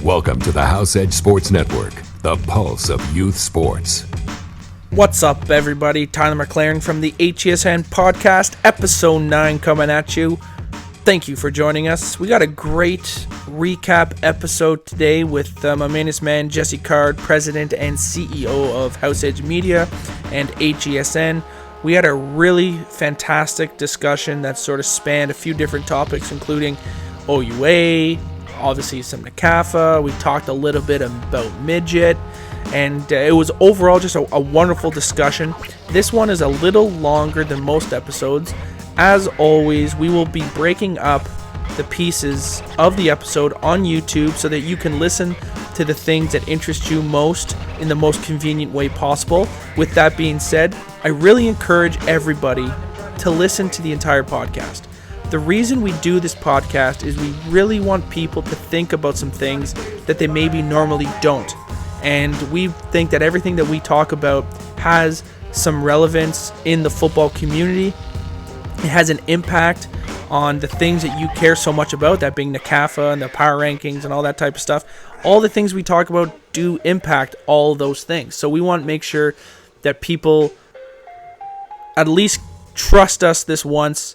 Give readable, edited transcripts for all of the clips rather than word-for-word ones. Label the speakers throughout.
Speaker 1: Welcome to the HESN Sports Network, the pulse of youth sports.
Speaker 2: What's up, everybody? Tyler McLaren from the HESN Podcast, Episode 9 coming at you. Thank you for joining us. We got a great recap episode today with my mainest man, Jesse Card, President and CEO of House Edge Media and HESN. We had a really fantastic discussion that sort of spanned a few different topics, including OUA, obviously some NCAFA. We talked a little bit about Midget, and it was overall just a wonderful discussion. This one is a little longer than most episodes. As always, we will be breaking up the pieces of the episode on YouTube so that you can listen to the things that interest you most in the most convenient way possible. With that being said, I really encourage everybody to listen to the entire podcast. The reason we do this podcast is we really want people to think about some things that they maybe normally don't. And we think that everything that we talk about has some relevance in the football community. It has an impact on the things that you care so much about, that being the NCAFA and the power rankings and all that type of stuff. All the things we talk about do impact all those things. So we want to make sure that people at least trust us this once.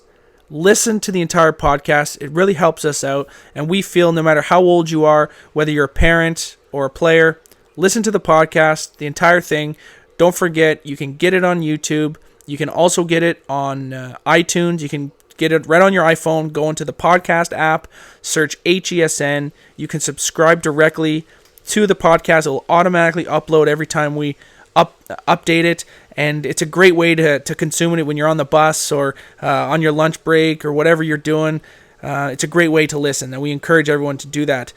Speaker 2: Listen to the entire podcast. It really helps us out. And we feel no matter how old you are, whether you're a parent or a player, listen to the podcast, the entire thing. Don't forget, you can get it on YouTube. You can also get it on iTunes. You can get it right on your iPhone. Go into the podcast app, search HESN. You can subscribe directly to the podcast. It will automatically upload every time we update it. And it's a great way to consume it when you're on the bus or on your lunch break or whatever you're doing. It's a great way to listen, and we encourage everyone to do that.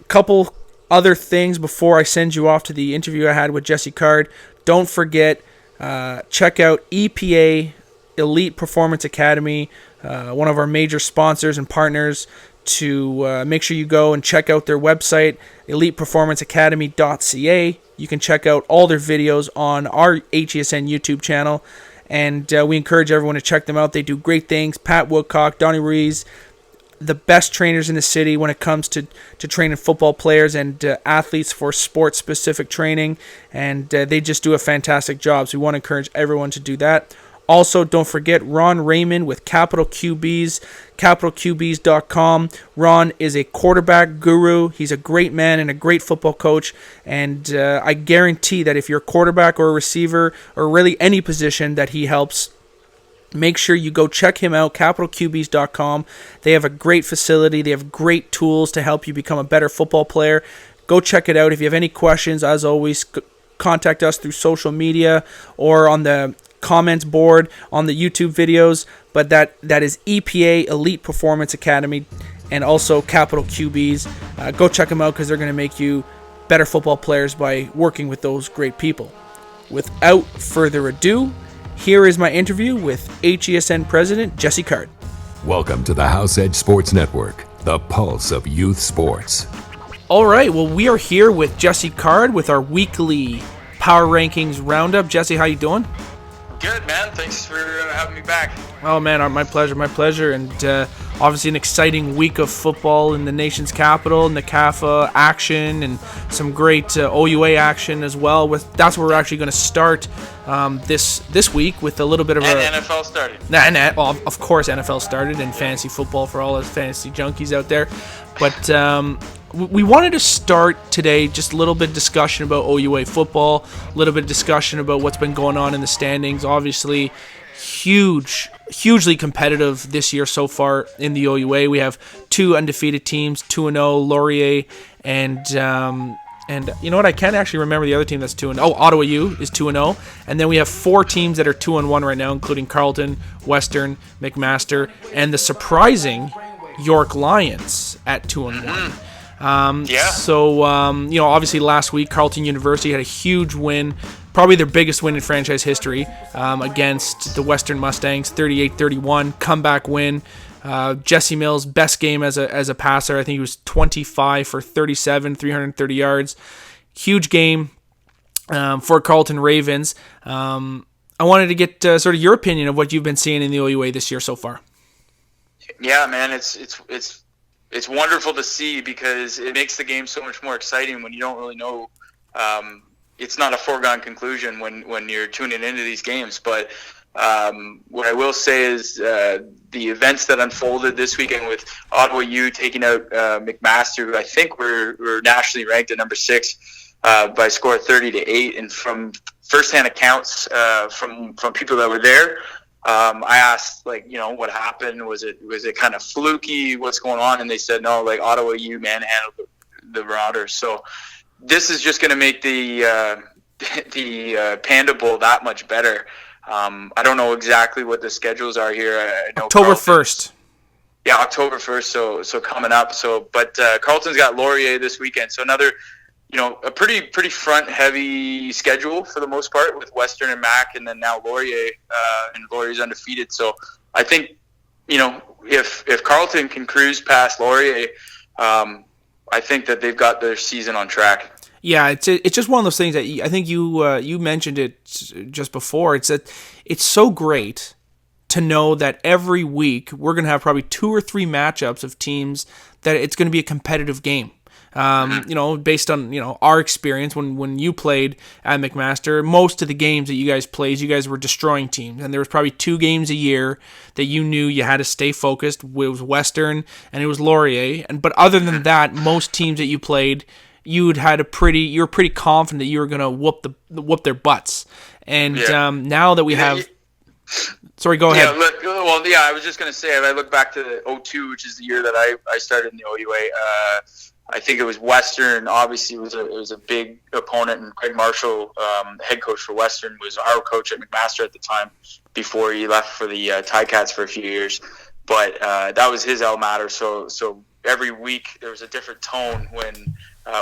Speaker 2: Couple other things before I send you off to the interview I had with Jesse Card. Don't forget, check out EPA Elite Performance Academy, one of our major sponsors and partners, to make sure you go and check out their website, eliteperformanceacademy.ca. You can check out all their videos on our HESN YouTube channel, and we encourage everyone to check them out. They do great things. Pat Woodcock, Donnie Ruiz, the best trainers in the city when it comes to training football players and athletes for sports-specific training, and they just do a fantastic job. So we want to encourage everyone to do that. Also, don't forget Ron Raymond with Capital QBs, capitalqbs.com. Ron is a quarterback guru. He's a great man and a great football coach, and I guarantee that if you're a quarterback or a receiver or really any position that he helps, make sure you go check him out, capitalqbs.com. They have a great facility. They have great tools to help you become a better football player. Go check it out. If you have any questions, as always, contact us through social media or on the comments board on the YouTube videos. But that is EPA Elite Performance Academy and also Capital QBs. Go check them out because they're going to make you better football players by working with those great people. Without further ado, here is my interview with HESN President Jesse Card.
Speaker 1: Welcome to the House Edge Sports Network, the pulse of youth sports.
Speaker 2: All right, well, we are here with Jesse Card with our weekly Power Rankings Roundup. Jesse, how you doing?
Speaker 3: Good, man. Thanks for having me back.
Speaker 2: Oh, man, my pleasure. And obviously an exciting week of football in the nation's capital, NCAFA action, and some great OUA action as well. That's where we're actually going to start this week with a little bit of
Speaker 3: NFL started.
Speaker 2: Well, of course, NFL started, and fantasy football for all those fantasy junkies out there. But we wanted to start today just a little bit of discussion about OUA football, a little bit of discussion about what's been going on in the standings. Obviously, hugely competitive this year so far in the OUA. We have two undefeated teams, 2-0, Laurier, and you know what? I can't actually remember the other team that's 2-0. Oh, Ottawa U is 2-0, and then we have four teams that are 2-1 right now, including Carleton, Western, McMaster, and the surprising York Lions at 2-1. So, obviously last week, Carleton University had a huge win, probably their biggest win in franchise history, against the Western Mustangs, 38-31, comeback win. Jesse Mills, best game as a passer. I think he was 25 for 37, 330 yards. Huge game for Carleton Ravens. I wanted to get sort of your opinion of what you've been seeing in the OUA this year so far.
Speaker 3: Yeah, man, it's it's wonderful to see because it makes the game so much more exciting when you don't really know. It's not a foregone conclusion when you're tuning into these games. But what I will say is the events that unfolded this weekend with Ottawa U taking out McMaster, who I think were nationally ranked at number 6 by a score of 30-8, and from firsthand accounts from people that were there. I asked, what happened? Was it kind of fluky? What's going on? And they said, no, Ottawa U manhandled the Marauders. So this is just going to make the Panda Bowl that much better. I don't know exactly what the schedules are here. I know
Speaker 2: October 1st.
Speaker 3: Yeah, October 1st. So coming up. But Carleton's got Laurier this weekend. So another, a pretty front heavy schedule for the most part with Western and Mac, and then now Laurier, and Laurier's undefeated. So I think, if Carleton can cruise past Laurier, I think that they've got their season on track.
Speaker 2: Yeah, it's just one of those things that I think you mentioned it just before. It's that it's so great to know that every week we're going to have probably 2 or 3 matchups of teams that it's going to be a competitive game. Based on, our experience when you played at McMaster, most of the games that you guys played, you guys were destroying teams. And there was probably 2 games a year that you knew you had to stay focused. It was Western and it was Laurier. But other than that, most teams that you played, you were pretty confident that you were going to whoop their butts. And now that we have... Sorry, go ahead.
Speaker 3: I was just going to say, if I look back to 2002, which is the year that I started in the OUA, I think it was Western. Obviously, it was a big opponent, and Craig Marshall, head coach for Western, was our coach at McMaster at the time before he left for the Ticats for a few years. But that was his alma mater. So every week there was a different tone when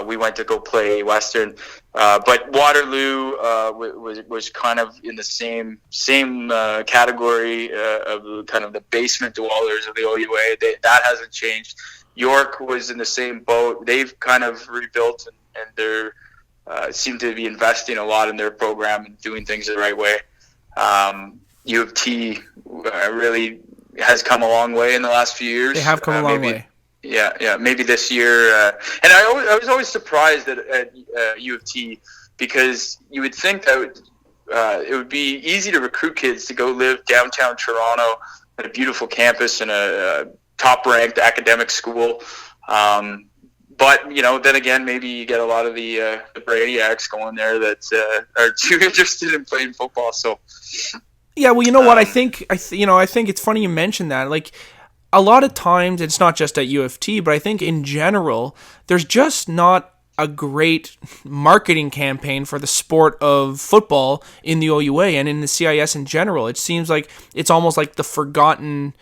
Speaker 3: we went to go play Western. But Waterloo was kind of in the same category of kind of the basement dwellers of the OUA. That hasn't changed. York was in the same boat. They've kind of rebuilt, and they're seem to be investing a lot in their program and doing things the right way. U of T really has come a long way in the last few years.
Speaker 2: They have come a long way.
Speaker 3: Yeah. Maybe this year, and I was always surprised at U of T, because you would think that it would be easy to recruit kids to go live downtown Toronto at a beautiful campus and a top-ranked academic school. But then again, maybe you get a lot of the brainiacs going there that are too interested in playing football. So.
Speaker 2: Yeah, well, you know what? I think it's funny you mentioned that. Like, a lot of times, it's not just at U of T, but I think in general, there's just not a great marketing campaign for the sport of football in the OUA and in the CIS in general. It seems like it's almost like the forgotten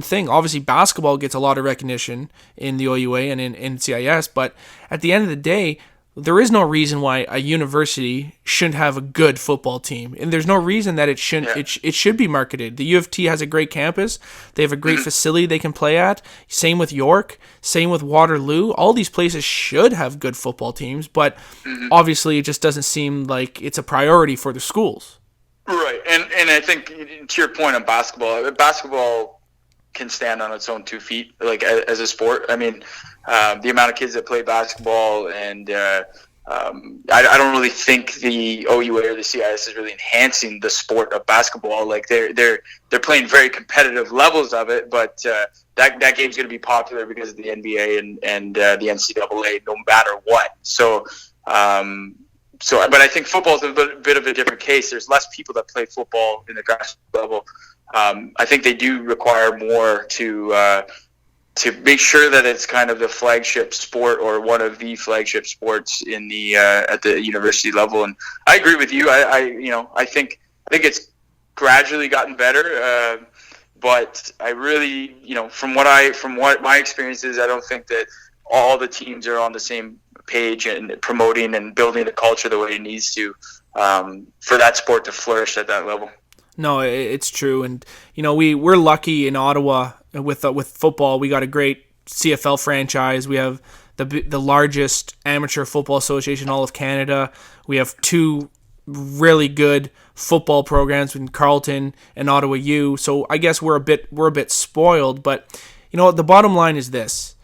Speaker 2: thing. Obviously, basketball gets a lot of recognition in the OUA and in CIS, but at the end of the day, there is no reason why a university shouldn't have a good football team, and there's no reason that it shouldn't. Yeah. It should be marketed. The U of T has a great campus. They have a great facility they can play at. Same with York. Same with Waterloo. All these places should have good football teams, but obviously, it just doesn't seem like it's a priority for the schools.
Speaker 3: Right, and I think to your point on basketball can stand on its own 2 feet, like as a sport. I mean, the amount of kids that play basketball, and I don't really think the OUA or the CIS is really enhancing the sport of basketball. Like they're playing very competitive levels of it, but that game's going to be popular because of the NBA and the NCAA, no matter what. So, but I think football is a bit of a different case. There's less people that play football in the grassroots level. I think they do require more to make sure that it's kind of the flagship sport or one of the flagship sports in the at the university level. And I agree with you. I think it's gradually gotten better, but I really, from what my experience is, I don't think that all the teams are on the same page and promoting and building the culture the way it needs to for that sport to flourish at that level.
Speaker 2: No, it's true, and we're lucky in Ottawa with football. We got a great CFL franchise. We have the largest amateur football association in all of Canada. We have 2 really good football programs in Carleton and Ottawa U. So I guess we're a bit spoiled, but the bottom line is this: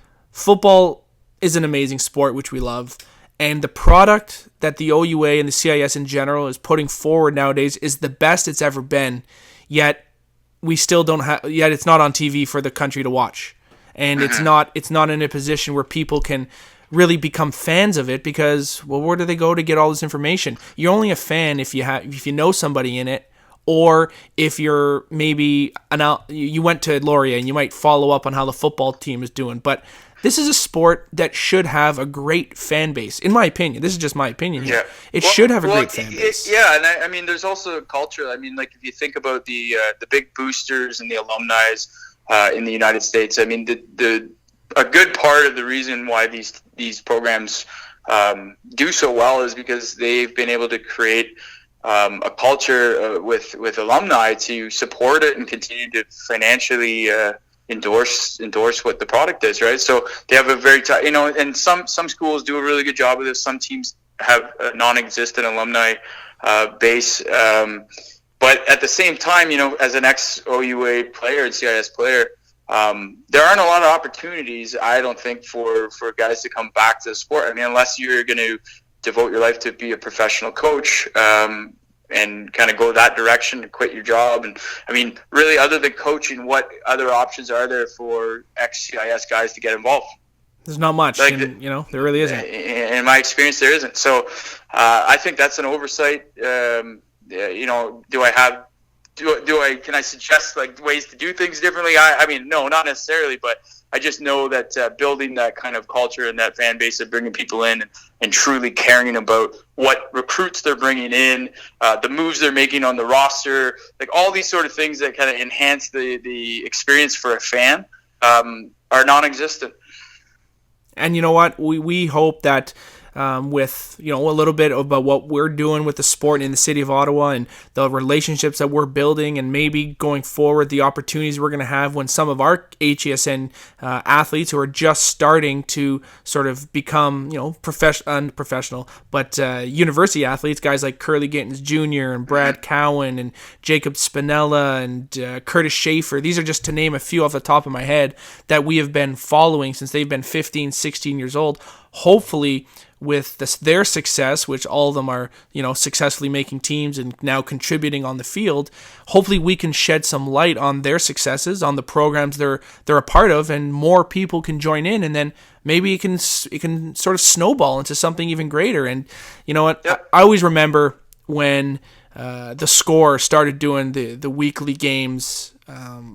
Speaker 2: football is an amazing sport, which we love. And the product that the OUA and the CIS in general is putting forward nowadays is the best it's ever been. Yet we still don't have. Yet it's not on TV for the country to watch, and it's not in a position where people can really become fans of it, because, well, where do they go to get all this information? You're only a fan if you know somebody in it, or if you're maybe you went to Laurier and you might follow up on how the football team is doing. But this is a sport that should have a great fan base, in my opinion. This is just my opinion here.
Speaker 3: Yeah.
Speaker 2: It should have a great fan base.
Speaker 3: And I mean, there's also a culture. I mean, like, if you think about the big boosters and the alumni in the United States, I mean, a good part of the reason why these programs do so well is because they've been able to create a culture with alumni to support it and continue to financially endorse what the product is, right? So they have a very and some schools do a really good job of this. Some teams have a non-existent alumni base, but at the same time, as an ex-OUA player and CIS player, there aren't a lot of opportunities, I don't think, for guys to come back to the sport. I mean, unless you're going to devote your life to be a professional coach, and kind of go that direction and quit your job. And I mean, really, other than coaching, what other options are there for ex-CIS guys to get involved?
Speaker 2: There's not much, there really isn't.
Speaker 3: In my experience, there isn't. So I think that's an oversight. Can I suggest like ways to do things differently? I mean, no, not necessarily, but I just know that building that kind of culture and that fan base of bringing people in and truly caring about what recruits they're bringing in, the moves they're making on the roster, like all these sort of things that kind of enhance the experience for a fan are non-existent.
Speaker 2: And you know what? We hope that with a little bit about what we're doing with the sport in the city of Ottawa and the relationships that we're building, and maybe going forward the opportunities we're going to have when some of our HESN athletes who are just starting to sort of become unprofessional, but university athletes, guys like Curly Gittins Jr. and Brad Cowan and Jacob Spinella and Curtis Schaefer. These are just to name a few off the top of my head that we have been following since they've been 15, 16 years old. Hopefully, with their success, which all of them are, successfully making teams and now contributing on the field, hopefully we can shed some light on their successes, on the programs they're a part of, and more people can join in, and then maybe it can sort of snowball into something even greater. And you know what? Yep. I always remember when the Score started doing the weekly games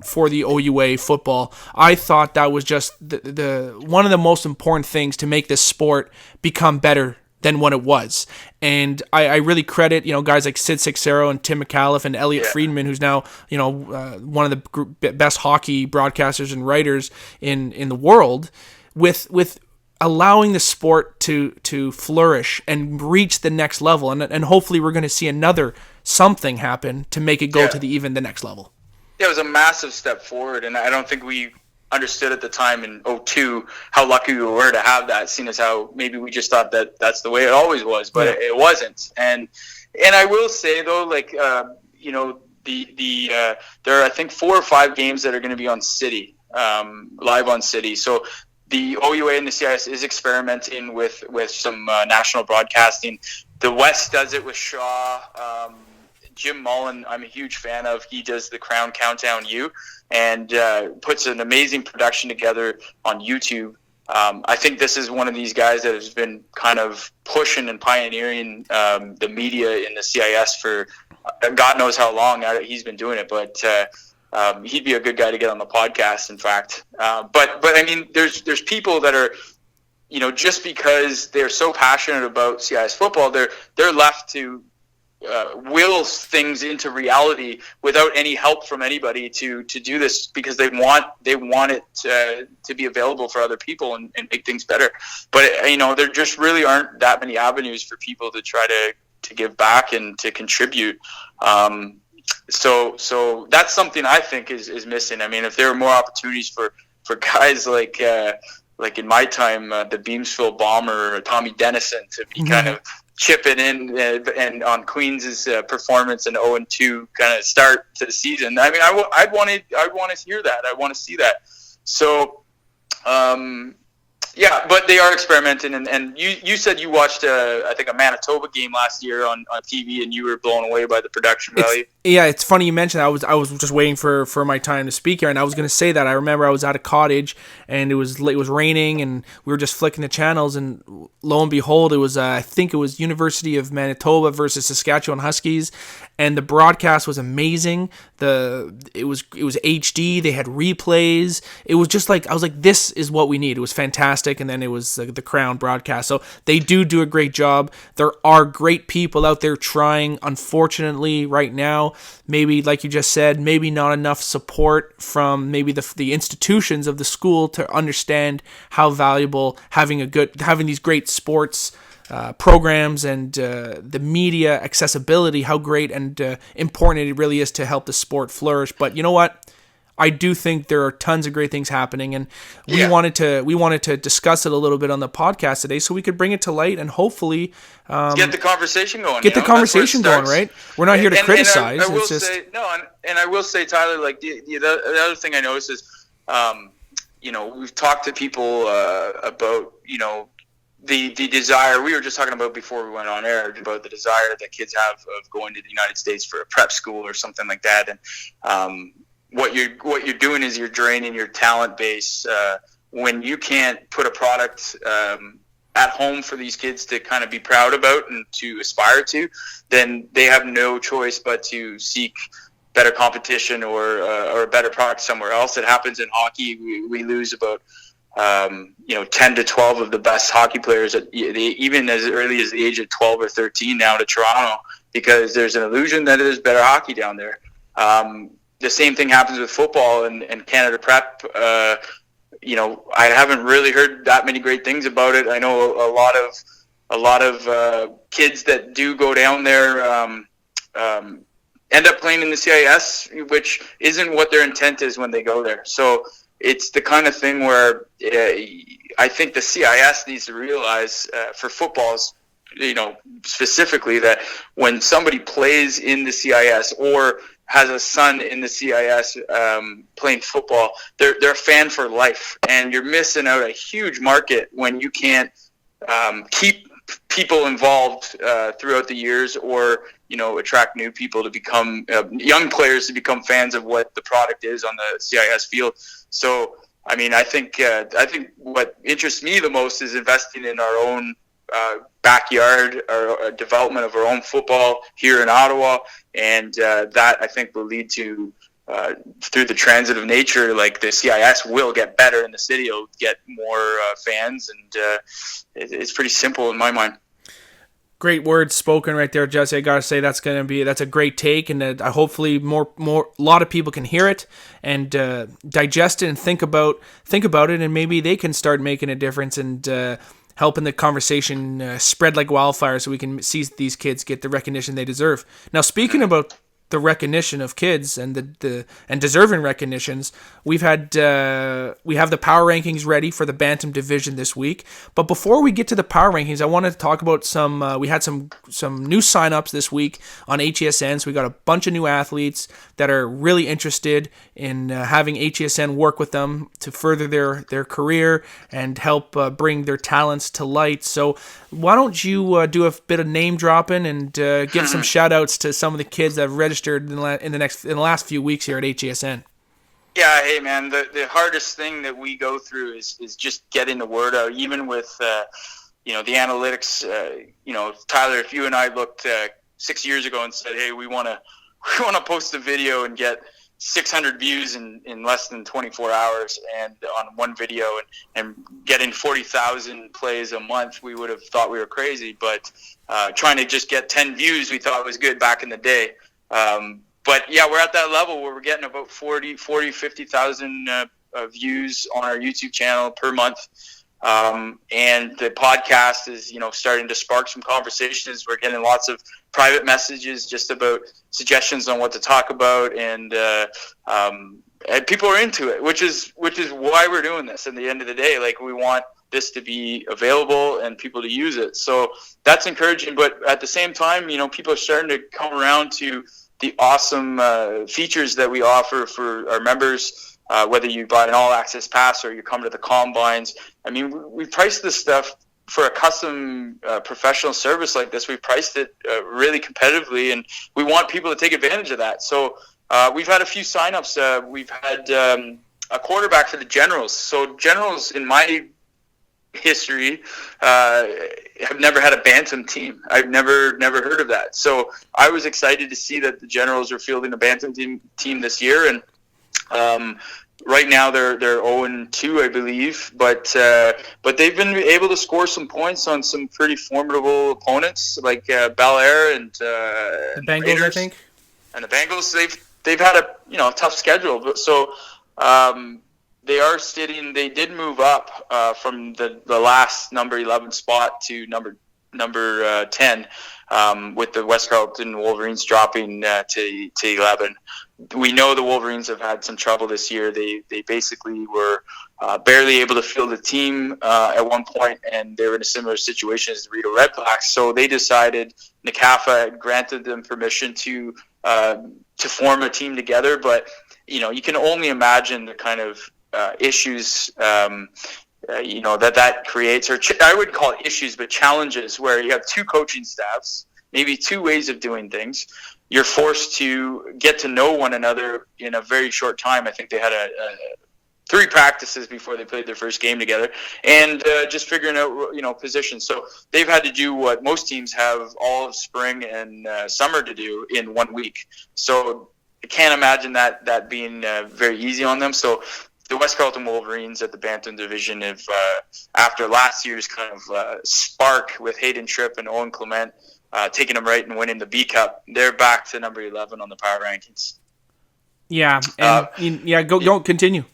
Speaker 2: for the OUA football. I thought that was just the one of the most important things to make this sport become better than what it was. And I really credit guys like Sid Sixero and Tim McAuliffe and Elliot Friedman, who's now one of the best hockey broadcasters and writers in the world, with allowing the sport to flourish and reach the next level. And hopefully we're going to see another something happen to make it go to the next level.
Speaker 3: Yeah, it was a massive step forward, and I don't think we understood at the time in 2002 how lucky we were to have that, seeing as how maybe we just thought that that's the way it always was, but it wasn't. And I will say though, like there are I think 4 or 5 games that are going to be on City, live on City. So the OUA and the CIS is experimenting with some national broadcasting. The West does it with Shaw. Jim Mullen, I'm a huge fan of. He does the Crown Countdown U and puts an amazing production together on YouTube. I think this is one of these guys that has been kind of pushing and pioneering the media in the CIS for God knows how long he's been doing it, but he'd be a good guy to get on the podcast, in fact. But I mean, there's people that are, just because they're so passionate about CIS football, they're left to will things into reality without any help from anybody to do this, because they want it to be available for other people and make things better. But there just really aren't that many avenues for people to try to give back and to contribute. So that's something I think is missing. I mean, if there were more opportunities for guys like in my time, the Beamsville Bomber or Tommy Dennison to be kind of chipping in and on Queens' performance and 0-2 kind of start to the season. I mean, I'd want to hear that. I want to see that. So Yeah, but they are experimenting, and you said you watched I think a Manitoba game last year on TV, and you were blown away by the production value.
Speaker 2: It's funny you mentioned that. I was just waiting for my time to speak here, and I was going to say that. I remember I was at a cottage, and it was raining, and we were just flicking the channels, and lo and behold, it was I think it was University of Manitoba versus Saskatchewan Huskies, and the broadcast was amazing. It was HD. They had replays. It was just like, I was like, this is what we need. It was fantastic. And then it was the Crown broadcast. So they do a great job. There are great people out there trying. Unfortunately, right now, maybe like you just said, maybe not enough support from maybe the institutions of the school to understand how valuable having these great sports programs and the media accessibility, how great and important it really is to help the sport flourish. But you know what? I do think there are tons of great things happening, and we wanted to discuss it a little bit on the podcast today, so we could bring it to light and hopefully
Speaker 3: get the conversation going.
Speaker 2: Get the conversation going, right? We're not here to criticize.
Speaker 3: I will say, Tyler, like the other thing I noticed is, we've talked to people about the desire. We were just talking about before we went on air about the desire that kids have of going to the United States for a prep school or something like that, and what you're doing is you're draining your talent base when you can't put a product at home for these kids to kind of be proud about and to aspire to. Then they have no choice but to seek better competition or a better product somewhere else. It happens in hockey. We lose about 10 to 12 of the best hockey players even as early as the age of 12 or 13 now to Toronto, because there's an illusion that there's better hockey down there. The same thing happens with football and Canada Prep. I haven't really heard that many great things about it. I know a lot of kids that do go down there end up playing in the CIS, which isn't what their intent is when they go there. So it's the kind of thing where I think the CIS needs to realize for footballs, specifically, that when somebody plays in the CIS or has a son in the CIS playing football, they're a fan for life, and you're missing out a huge market when you can't keep people involved throughout the years, or attract new people to become young players to become fans of what the product is on the CIS field. So, I mean, I think what interests me the most is investing in our own backyard, or development of our own football here in Ottawa, and that I think will lead to through the transit of nature, like the CIS will get better and the city will get more fans, and it's pretty simple in my mind.
Speaker 2: Great words spoken right there, Jesse. I gotta say that's a great take, and hopefully a lot of people can hear it and digest it and think about it, and maybe they can start making a difference and helping the conversation spread like wildfire, so we can see these kids get the recognition they deserve. Now, speaking about the recognition of kids and the deserving recognitions, we have the power rankings ready for the Bantam division this week. But before we get to the power rankings, I wanted to talk about we had some new signups this week on HESN. So we got a bunch of new athletes that are really interested in having HESN work with them to further their career and help bring their talents to light. So why don't you do a bit of name dropping and give some shout outs to some of the kids that have registered in the last few weeks here at HESN.
Speaker 3: Yeah, hey man, the hardest thing that we go through is just getting the word out, even with the analytics. Tyler, if you and I looked 6 years ago and said, hey, we want to post a video and get 600 views in less than 24 hours and on one video and getting 40,000 plays a month, we would have thought we were crazy. But trying to just get 10 views, we thought was good back in the day. But yeah, we're at that level where we're getting about 50,000 views on our YouTube channel per month. And the podcast is, starting to spark some conversations. We're getting lots of private messages just about suggestions on what to talk about. And people are into it, which is why we're doing this. At the end of the day, like, we want this to be available and people to use it. So that's encouraging. But at the same time, people are starting to come around to the awesome features that we offer for our members. whether you buy an all-access pass or you come to the combines. I mean, we priced this stuff for a custom professional service like this. We priced it really competitively, and we want people to take advantage of that. So we've had a few signups. We've had a quarterback for the Generals. So Generals, in my history, have never had a bantam team. I've never heard of that. So I was excited to see that the Generals are fielding a bantam team this year, and right now they're 0-2, I believe, but they've been able to score some points on some pretty formidable opponents like Bel Air and
Speaker 2: the Bengals,
Speaker 3: Raiders.
Speaker 2: I think.
Speaker 3: And the Bengals, they've had a tough schedule, but so they are sitting. They did move up from the last number 11 spot to number 10, with the West Carleton Wolverines dropping to 11. We know the Wolverines have had some trouble this year. They basically were barely able to field a team at one point, and they were in a similar situation as the Rideau Red Blacks. So they decided, NCAFA had granted them permission to form a team together, but you can only imagine the kind of issues that creates, or I would call it issues, but challenges, where you have two coaching staffs, maybe two ways of doing things. You're forced to get to know one another in a very short time. I think they had 3 practices before they played their first game together, and just figuring out positions. So they've had to do what most teams have all of spring and summer to do in 1 week. So I can't imagine that being very easy on them. So the West Carleton Wolverines at the Bantam Division have, after last year's kind of spark with Hayden Tripp and Owen Clement, taking them right and winning the B Cup, they're back to number 11 on the power rankings.
Speaker 2: Yeah, and go continue.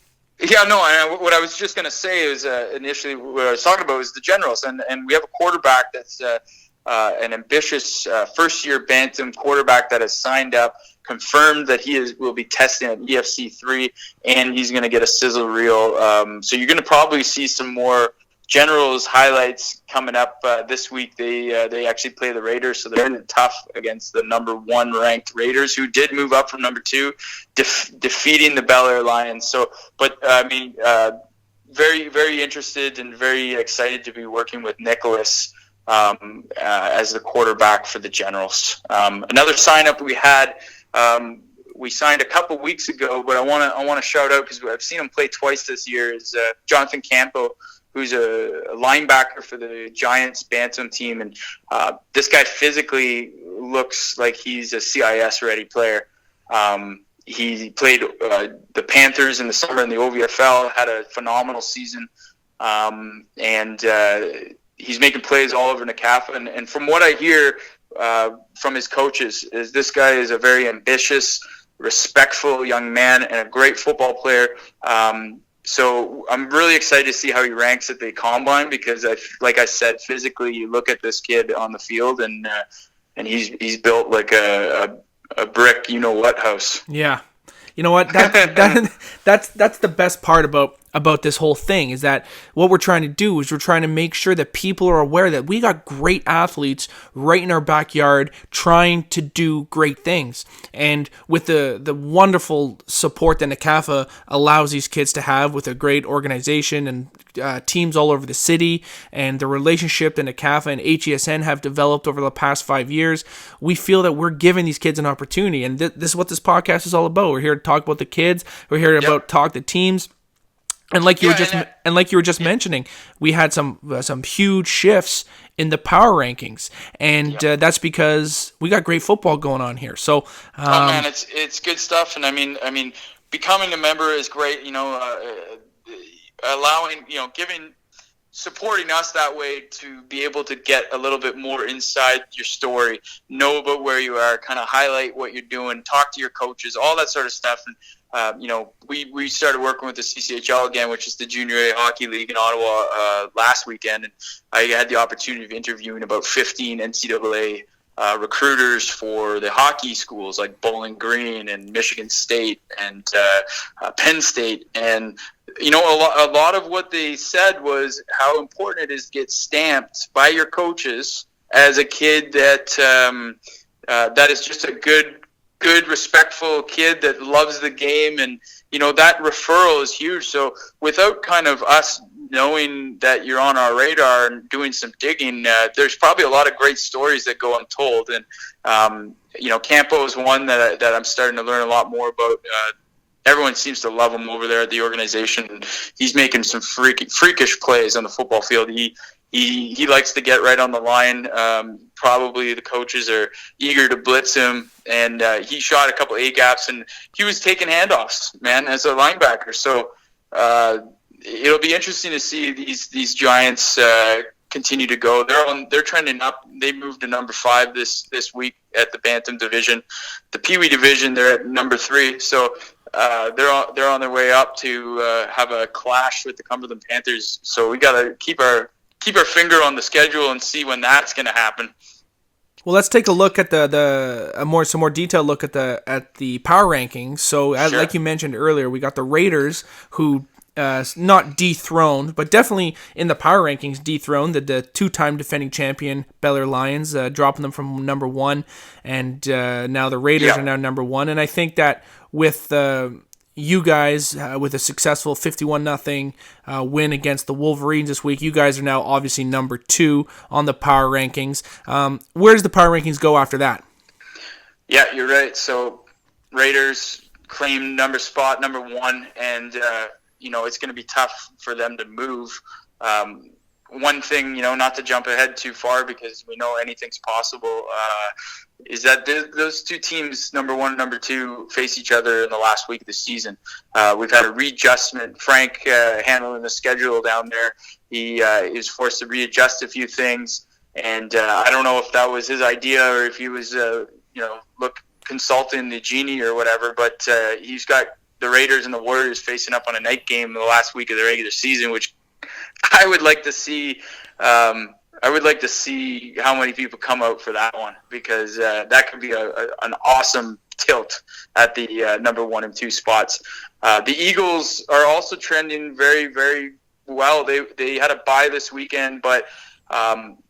Speaker 3: Yeah, no, what I was just going to say is initially what I was talking about is the Generals, and we have a quarterback that's an ambitious first-year Bantam quarterback that has signed up, confirmed that will be testing at EFC 3, and he's going to get a sizzle reel. So you're going to probably see some more Generals highlights coming up this week. They actually play the Raiders, so they're in it tough against the number 1 ranked Raiders, who did move up from number 2, defeating the Bel Air Lions. So, but I mean, very, very interested and very excited to be working with Nicholas as the quarterback for the Generals. Another sign up we had. We signed a couple weeks ago, but I want to shout out because I've seen him play twice this year. Is Jonathan Campo, who's a linebacker for the Giants Bantam team, and this guy physically looks like he's a CIS ready player. He played the Panthers in the summer in the OVFL, had a phenomenal season, and he's making plays all over NCAFA. And from what I hear from his coaches, is this guy is a very ambitious, respectful young man and a great football player. So I'm really excited to see how he ranks at the combine, because like I said, physically you look at this kid on the field and he's built like a brick you-know-what house.
Speaker 2: Yeah. You know what? That's the best part about this whole thing, is that what we're trying to do is we're trying to make sure that people are aware that we got great athletes right in our backyard trying to do great things. And with the wonderful support that NCAFA allows these kids to have with a great organization and teams all over the city, and the relationship that NCAFA and HESN have developed over the past 5 years, we feel that we're giving these kids an opportunity. And this is what this podcast is all about. We're here to talk about the kids. We're here to talk the teams. And like you were just mentioning, we had some huge shifts in the power rankings, and that's because we got great football going on here. So,
Speaker 3: man, it's good stuff, and I mean, becoming a member is great. Allowing, supporting us that way to be able to get a little bit more inside your story, know about where you are, kind of highlight what you're doing, talk to your coaches, all that sort of stuff. And we started working with the CCHL again, which is the Junior A Hockey League in Ottawa last weekend, and I had the opportunity of interviewing about 15 NCAA recruiters for the hockey schools like Bowling Green and Michigan State and Penn State. And a lot of what they said was how important it is to get stamped by your coaches as a kid that is just a good good, respectful kid that loves the game, and that referral is huge. So without kind of us knowing that you're on our radar and doing some digging, there's probably a lot of great stories that go untold. And Campo is one that I'm starting to learn a lot more about. Everyone seems to love him over there at the organization. He's making some freakish plays on the football field. He likes to get right on the line. Probably the coaches are eager to blitz him, and he shot a couple A-gaps, and he was taking handoffs, man, as a linebacker. So it'll be interesting to see these Giants continue to go. They're trending up. They moved to number 5 this week at the Bantam division. The Pee Wee division, they're at number 3. So they're on their way up to have a clash with the Cumberland Panthers. So we got to keep our finger on the schedule and see when that's going to happen.
Speaker 2: Well, let's take a look at some more detailed look at the power rankings. So,
Speaker 3: Sure.
Speaker 2: Like you mentioned earlier, we got the Raiders, who not dethroned, but definitely in the power rankings dethroned the 2-time defending champion Bel Air Lions, dropping them from number 1, and now the Raiders are now number 1. And I think that with you guys, with a successful 51-0 win against the Wolverines this week, you guys are now obviously number 2 on the power rankings. Where does the power rankings go after that?
Speaker 3: Yeah, you're right. So Raiders claim number 1, and it's going to be tough for them to move. One thing, not to jump ahead too far because we know anything's possible, is that those two teams, number 1 and number 2, face each other in the last week of the season. We've had a readjustment. Frank handling the schedule down there. He is forced to readjust a few things, and I don't know if that was his idea or if he was, consulting the genie or whatever, but he's got the Raiders and the Warriors facing up on a night game in the last week of the regular season, which I would like to see. I would like to see how many people come out for that one, because that could be an awesome tilt at the number 1 and 2 spots. The Eagles are also trending very, very well. They had a bye this weekend, but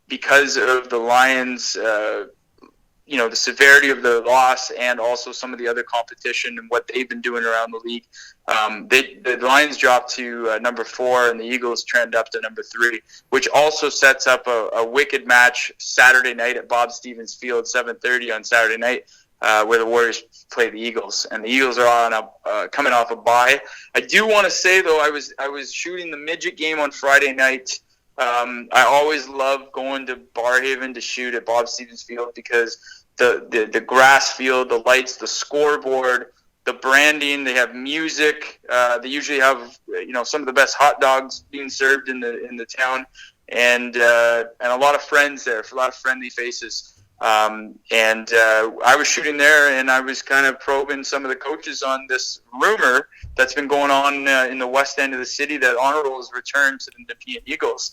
Speaker 3: because of the Lions, the severity of the loss and also some of the other competition and what they've been doing around the league, the Lions dropped to number 4 and the Eagles trend up to number 3, which also sets up a wicked match Saturday night at Bob Stevens Field, 7:30 on Saturday night, where the Warriors play the Eagles, and the Eagles are coming off a bye. I do want to say though, I was shooting the Midget game on Friday night. I always love going to Barhaven to shoot at Bob Stevens Field because the grass field, the lights, the scoreboard, the branding, they have music. They usually have some of the best hot dogs being served in the town, and a lot of friends there, a lot of friendly faces. I was shooting there, and I was kind of probing some of the coaches on this rumor that's been going on in the west end of the city that Honorable has returned to the Nepean Eagles.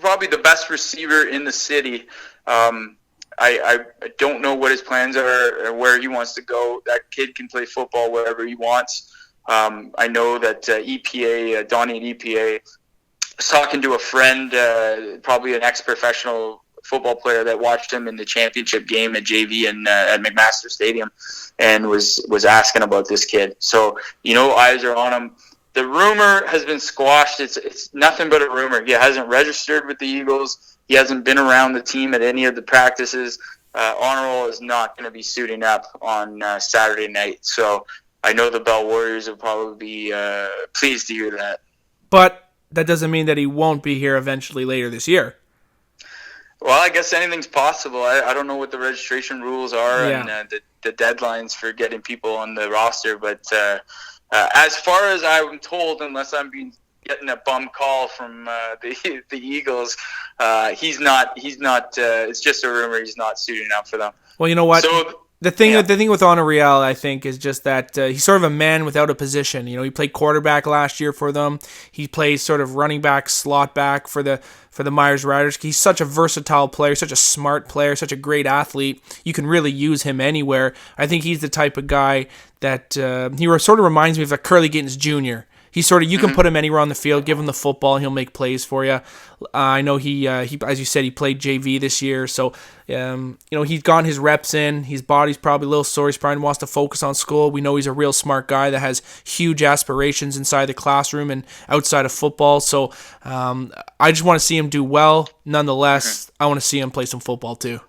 Speaker 3: Probably the best receiver in the city. I don't know what his plans are or where he wants to go. That kid can play football wherever he wants. I know that Donnie at EPA, was talking to a friend, probably an ex-professional football player that watched him in the championship game at JV and at McMaster Stadium, and was asking about this kid. So eyes are on him. The rumor has been squashed. It's nothing but a rumor. He hasn't registered with the Eagles. He hasn't been around the team at any of the practices. Honorable is not going to be suiting up on Saturday night. So I know the Bell Warriors will probably be pleased to hear that. But
Speaker 2: that doesn't mean that he won't be here eventually later this year.
Speaker 3: Well, I guess anything's possible. I don't know what the registration rules are and the deadlines for getting people on the roster, but as far as I'm told, unless I'm getting a bum call from the Eagles, he's not. It's just a rumor. He's not suiting up for them.
Speaker 2: Well, you know what?
Speaker 3: So,
Speaker 2: The thing with Honorable, I think, is just that he's sort of a man without a position. He played quarterback last year for them. He plays sort of running back, slot back for the Myers Riders. He's such a versatile player, such a smart player, such a great athlete. You can really use him anywhere. I think he's the type of guy that he sort of reminds me of a Curly Gittens Jr. He's sort of, you can put him anywhere on the field, give him the football, and he'll make plays for you. I know he, as you said, he played JV this year, so he's gotten his reps in. His body's probably a little sore. He probably wants to focus on school. We know he's a real smart guy that has huge aspirations inside the classroom and outside of football. So I just want to see him do well. Nonetheless, I want to see him play some football too.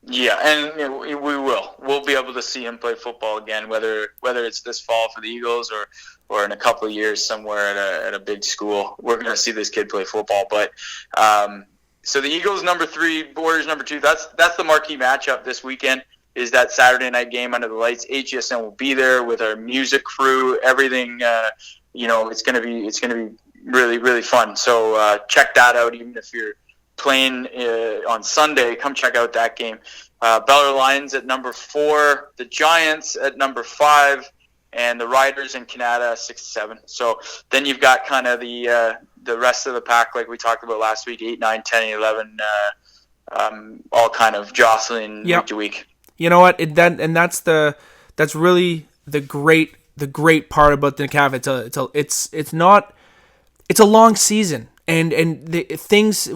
Speaker 3: Yeah, and we will. We'll be able to see him play football again, whether it's this fall for the Eagles or in a couple of years somewhere at a big school. We're going to see this kid play football. But so the Eagles number 3, Warriors number 2. That's the marquee matchup this weekend. Is that Saturday night game under the lights? HESN will be there with our music crew. Everything. It's going to be really, really fun. So check that out. Even if you're playing on Sunday, come check out that game. Beller Lions at number 4, the Giants at number 5, and the Riders in Canada 6-7. So then you've got kind of the rest of the pack, like we talked about last week, 8, 9, 10, 11, all kind of jostling week to week.
Speaker 2: You know what? That's really the great part about the NCAFA. It's a long season. And the things,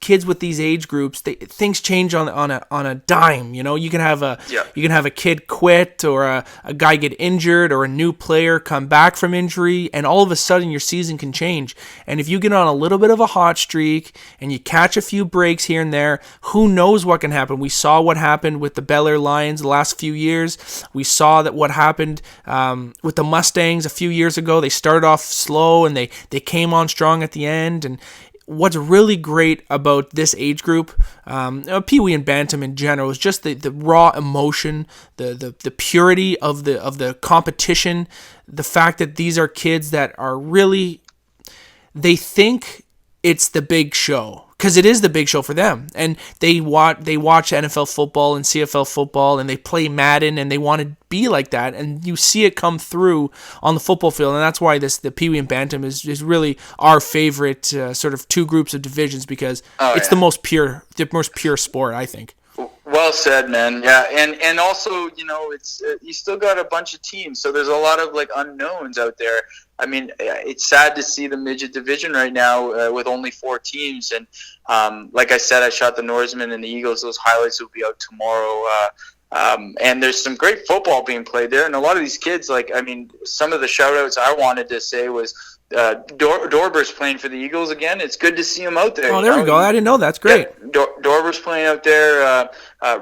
Speaker 2: kids with these age groups, things change on a dime. You can have a kid quit, or a guy get injured, or a new player come back from injury, and all of a sudden your season can change. And if you get on a little bit of a hot streak and you catch a few breaks here and there, who knows what can happen? We saw what happened with the Beller Lions the last few years. We saw that what happened with the Mustangs a few years ago. They started off slow and they came on strong at the end. And what's really great about this age group, Pee Wee and Bantam in general, is just the raw emotion, the purity of the competition, the fact that these are kids that are really, they think it's the big show, because it is the big show for them, and they watch NFL football and CFL football, and they play Madden, and they want to be like that, and you see it come through on the football field. And that's why the Pee Wee and Bantam is really our favorite sort of two groups of divisions, because it's the most pure sport, I think.
Speaker 3: Well said, man. Yeah, and also, it's you still got a bunch of teams, so there's a lot of unknowns out there. I mean, it's sad to see the midget division right now with only 4 teams, and like I said, I shot the Norsemen and the Eagles. Those highlights will be out tomorrow. And there's some great football being played there, and a lot of these kids, some of the shout-outs I wanted to say was Dorber's playing for the Eagles again. It's good to see him out there.
Speaker 2: Oh, there we go. I didn't know. That's great.
Speaker 3: Yeah, Dorber's playing out there.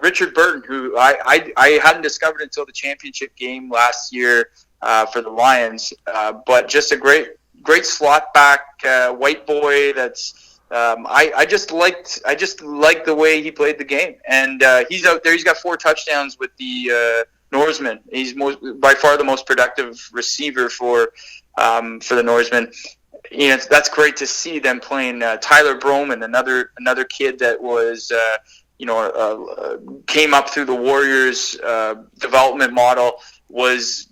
Speaker 3: Richard Burton, who I hadn't discovered until the championship game last year for the Lions, but just a great slot back white boy. That's I just liked the way he played the game, and he's out there. He's got 4 touchdowns with the Norsemen. He's by far the most productive receiver for the Norsemen. That's great to see them playing. Tyler Broman, another kid that was came up through the Warriors development model. Was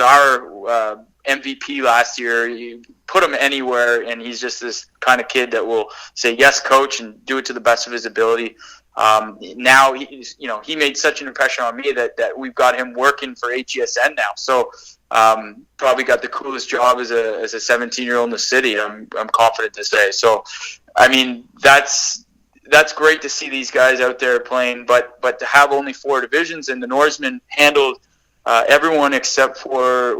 Speaker 3: our MVP last year. You put him anywhere, and he's just this kind of kid that will say yes, coach, and do it to the best of his ability. Now he made such an impression on me that we've got him working for HESN now. So probably got the coolest job as a 17-year-old in the city. I'm confident to say. So I mean that's great to see these guys out there playing, but to have only 4 divisions, and the Norsemen handled everyone except for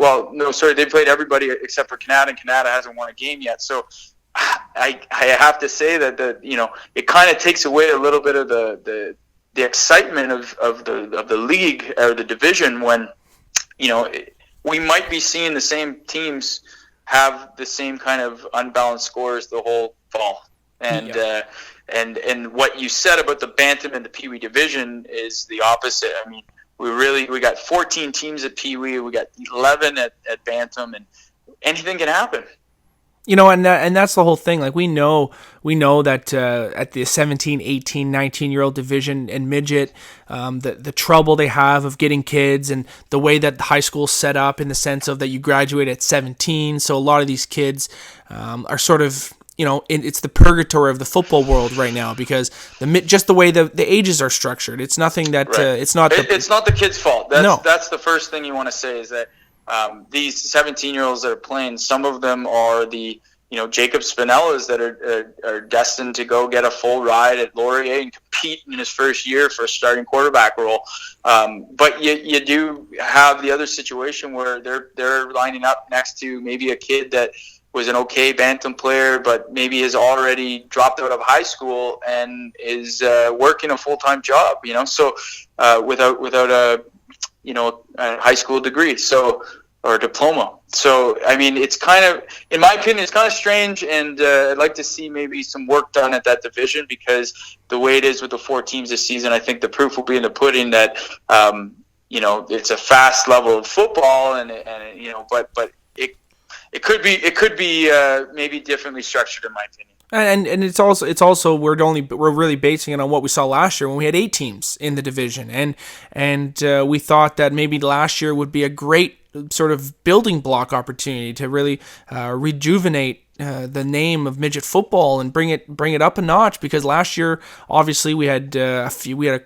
Speaker 3: they played everybody except for Canada, and Canada hasn't won a game yet. So I have to say that it kind of takes away a little bit of the excitement of the league or the division when we might be seeing the same teams have the same kind of unbalanced scores the whole fall. And and what you said about the Bantam and the Pee Wee division is the opposite. I mean, we got 14 teams at Pee Wee, we got 11 at Bantam, and anything can happen.
Speaker 2: And that's the whole thing. We know that at the 17, 18, 19-year-old division in Midget, the trouble they have of getting kids, and the way that the high school's set up in the sense of that you graduate at 17. So a lot of these kids are sort of, it's the purgatory of the football world right now, because just the way the ages are structured. It's nothing that
Speaker 3: right.
Speaker 2: It's not the kids' fault.
Speaker 3: That's the first thing you want to say is that these 17-year-olds that are playing, some of them are the Jacob Spinellas that are destined to go get a full ride at Laurier and compete in his first year for a starting quarterback role. But you do have the other situation where they're lining up next to maybe a kid that was an okay bantam player, but maybe has already dropped out of high school and is working a full-time job. So without a high school degree. Or diploma. So, I mean, it's kind of, in my opinion, it's kind of strange, and I'd like to see maybe some work done at that division, because the way it is with the 4 teams this season, I think the proof will be in the pudding that, it's a fast level of football, but it could be maybe differently structured, in my opinion.
Speaker 2: And it's also we're really basing it on what we saw last year when we had 8 teams in the division, and we thought that maybe last year would be a great sort of building block opportunity to really rejuvenate the name of midget football and bring it up a notch, because last year obviously we had a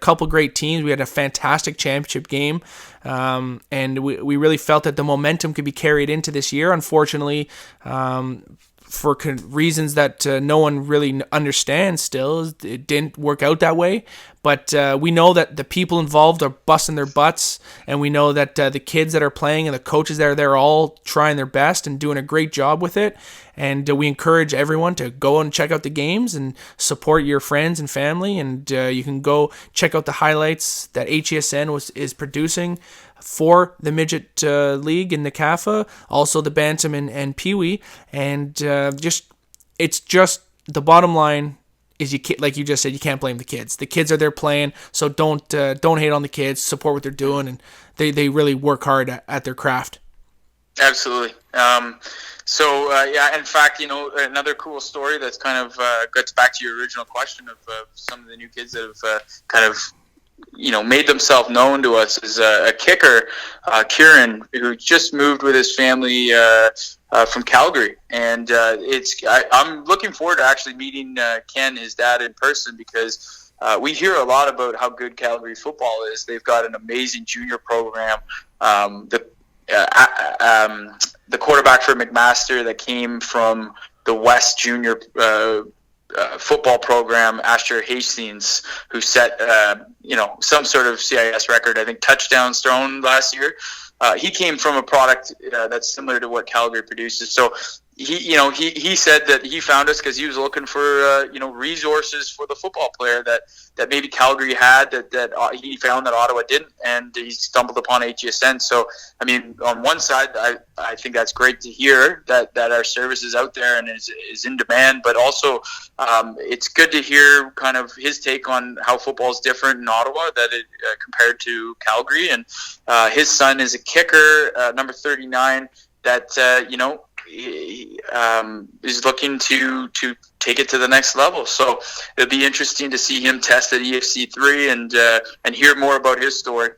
Speaker 2: couple great teams, we had a fantastic championship game, and we really felt that the momentum could be carried into this year. Unfortunately, for reasons that no one really understands still, it didn't work out that way. But we know that the people involved are busting their butts, and we know that the kids that are playing and the coaches that are there are all trying their best and doing a great job with it. And we encourage everyone to go and check out the games and support your friends and family. And you can go check out the highlights that HESN is producing for the Midget League in NCAFA, also the Bantam and Pee Wee. And it's just the bottom line is, like you just said, you can't blame the kids. The kids are there playing, so don't hate on the kids. Support what they're doing, and they really work hard at their craft.
Speaker 3: Absolutely. In fact, another cool story that's kind of gets back to your original question of some of the new kids that have kind of made themselves known to us is a kicker, Kieran, who just moved with his family from Calgary, and I'm looking forward to actually meeting Ken, his dad, in person, because we hear a lot about how good Calgary football is. They've got an amazing junior program. The quarterback for McMaster that came from the West Junior football program, Asher Hastings, who set some sort of CIS record, I think touchdowns thrown last year. He came from a product that's similar to what Calgary produces. So he said that he found us because he was looking for resources for the football player that maybe Calgary had that he found that Ottawa didn't, and he stumbled upon HESN. So I mean, on one side, I think that's great to hear that our service is out there and is in demand, but also it's good to hear kind of his take on how football is different in Ottawa compared to Calgary. And his son is a kicker, number 39, that is looking to take it to the next level. So it'll be interesting to see him test at EFC3 and hear more about his story.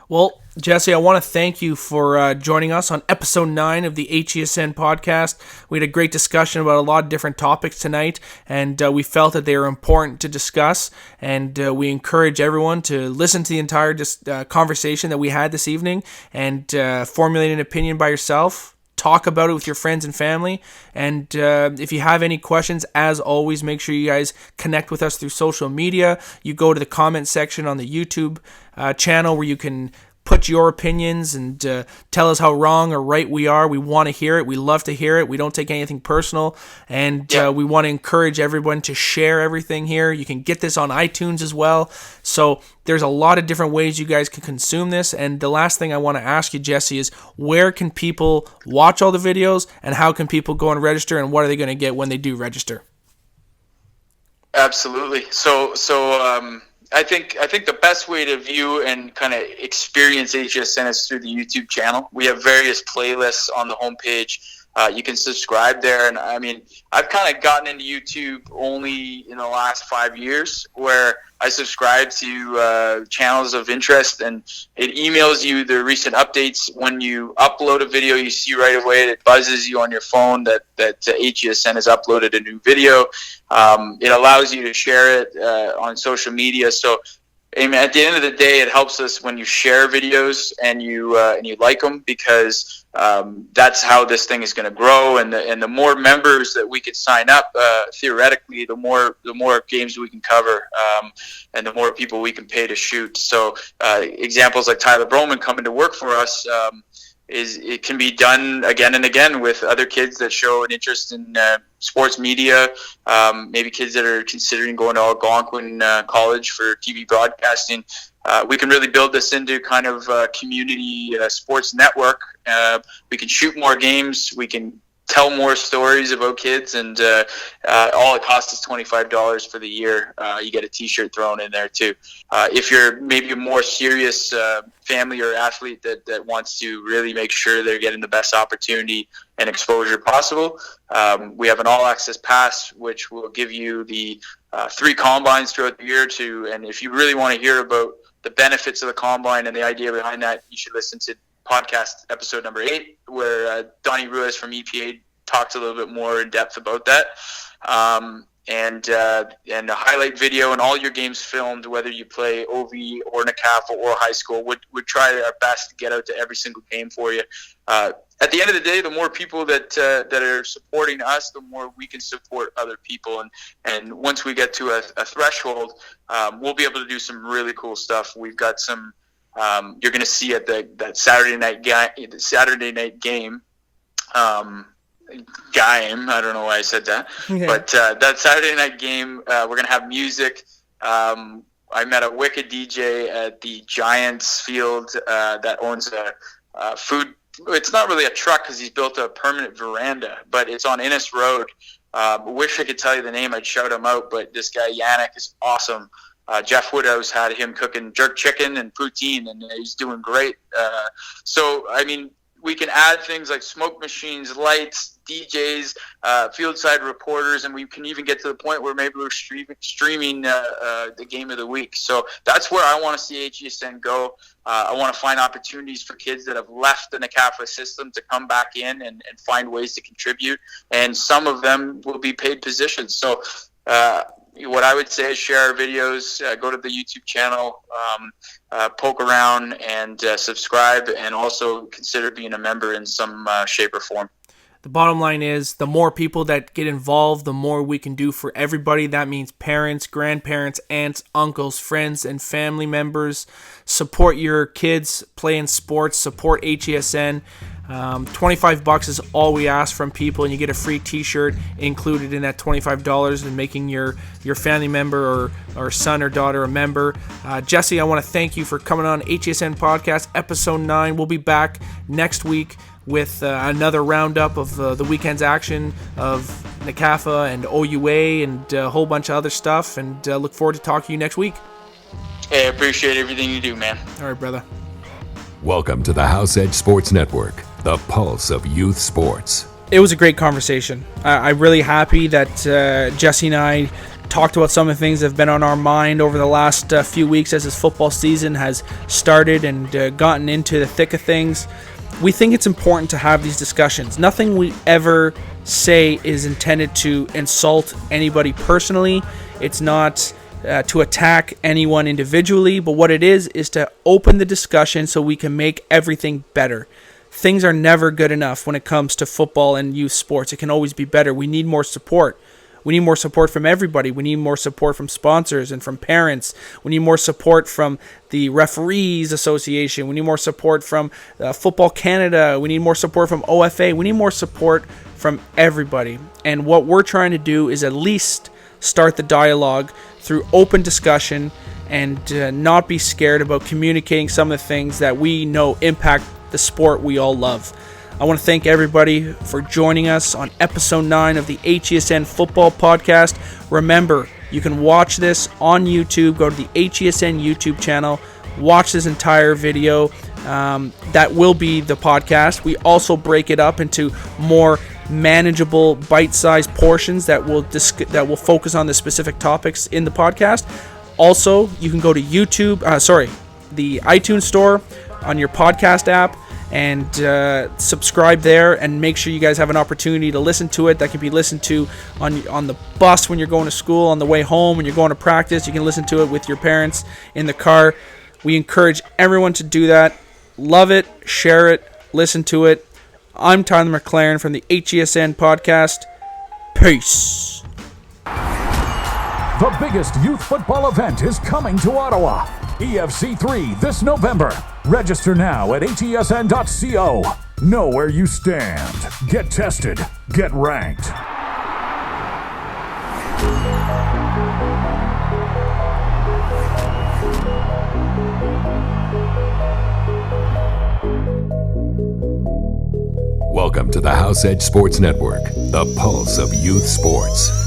Speaker 2: Well, Jesse, I want to thank you for joining us on episode 9 of the HESN podcast. We had a great discussion about a lot of different topics tonight, and we felt that they were important to discuss, and we encourage everyone to listen to the entire conversation that we had this evening and formulate an opinion by yourself. Talk about it with your friends and family. And if you have any questions, as always, make sure you guys connect with us through social media. You go to the comment section on the YouTube channel where you can put your opinions and tell us how wrong or right we are. We want to hear it. We love to hear it. We don't take anything personal. And we want to encourage everyone to share everything here. You can get this on iTunes as well. So there's a lot of different ways you guys can consume this. And the last thing I want to ask you, Jesse, is where can people watch all the videos, and how can people go and register, and what are they going to get when they do register?
Speaker 3: Absolutely. So I think the best way to view and kind of experience HESN is through the YouTube channel. We have various playlists on the homepage. You can subscribe there. And I mean, I've kind of gotten into YouTube only in the last 5 years, where I subscribe to channels of interest, and it emails you the recent updates. When you upload a video, you see right away, it buzzes you on your phone that HESN has uploaded a new video. It allows you to share it on social media. So And at the end of the day, it helps us when you share videos and you like them, because that's how this thing is going to grow. And the more members that we could sign up, theoretically, the more games we can cover, and the more people we can pay to shoot. So examples like Tyler Broman coming to work for us. It can be done again and again with other kids that show an interest in sports media, maybe kids that are considering going to Algonquin College for TV broadcasting. We can really build this into kind of a community sports network. We can shoot more games. We can tell more stories about kids, and all it costs is $25 for the year. You get a t-shirt thrown in there too. If you're maybe a more serious family or athlete that wants to really make sure they're getting the best opportunity and exposure possible, we have an all-access pass, which will give you the 3 combines throughout the year too. And if you really want to hear about the benefits of the combine and the idea behind that, you should listen to podcast episode number 8, where Donnie Ruiz from EPA talks a little bit more in depth about that. And a highlight video and all your games filmed, whether you play OV or NCAFA or high school. We'd try our best to get out to every single game for you. At the end of the day, the more people that are supporting us, the more we can support other people. And once we get to a threshold, we'll be able to do some really cool stuff. We've got some. You're going to see at that Saturday night game. I don't know why I said that, but that Saturday night game, we're going to have music. I met a wicked DJ at the Giants field that owns a food. It's not really a truck because he's built a permanent veranda, but it's on Innis Road. Wish I could tell you the name. I'd shout him out, but this guy Yannick is awesome. Jeff Woodhouse had him cooking jerk chicken and poutine, and he's doing great. So, I mean, we can add things like smoke machines, lights, DJs, field-side reporters, and we can even get to the point where maybe we're streaming the game of the week. So that's where I want to see HESN go. I want to find opportunities for kids that have left the NCAFA system to come back in and find ways to contribute, and some of them will be paid positions. So what I would say is share our videos, go to the YouTube channel, poke around, and subscribe, and also consider being a member in some shape or form.
Speaker 2: The bottom line is, the more people that get involved, the more we can do for everybody. That means parents, grandparents, aunts, uncles, friends, and family members. Support your kids playing sports. Support HESN. $25 is all we ask from people, and you get a free t-shirt included in that $25 and making your family member or son or daughter a member. Jesse, I want to thank you for coming on HESN Podcast, Episode 9. We'll be back next week with another roundup of the weekend's action of NCAFA and OUA and a whole bunch of other stuff, and look forward to talking to you next week.
Speaker 3: Hey, I appreciate everything you do, man.
Speaker 2: All right, brother.
Speaker 1: Welcome to the House Edge Sports Network, the pulse of youth sports.
Speaker 2: It was a great conversation. I'm really happy that Jesse and I talked about some of the things that have been on our mind over the last few weeks as this football season has started and gotten into the thick of things. We think it's important to have these discussions. Nothing we ever say is intended to insult anybody personally. It's not to attack anyone individually, but what it is to open the discussion so we can make everything better. Things are never good enough when it comes to football and youth sports. It can always be better. We need more support. We need more support from everybody. We need more support from sponsors and from parents. We need more support from the Referees Association. We need more support from Football Canada. We need more support from OFA. We need more support from everybody. And what we're trying to do is at least start the dialogue through open discussion and not be scared about communicating some of the things that we know impact the sport we all love. I want to thank everybody for joining us on episode 9 of the HESN Football Podcast. Remember, you can watch this on YouTube. Go to the HESN YouTube channel. Watch this entire video. That will be the podcast. We also break it up into more manageable, bite-sized portions that will focus on the specific topics in the podcast. Also, you can go to the iTunes store on your podcast app and subscribe there, and make sure you guys have an opportunity to listen to it. That can be listened to on the bus when you're going to school, on the way home when you're going to practice. You can listen to it with your parents in the car. We encourage everyone to do that. Love it, share it, listen to it. I'm Tyler McLaren from the HESN podcast. Peace.
Speaker 4: The biggest youth football event is coming to Ottawa. EFC 3 this November. Register now at hesn.co. Know where you stand. Get tested. Get ranked.
Speaker 1: Welcome to the House Edge Sports Network, the pulse of youth sports.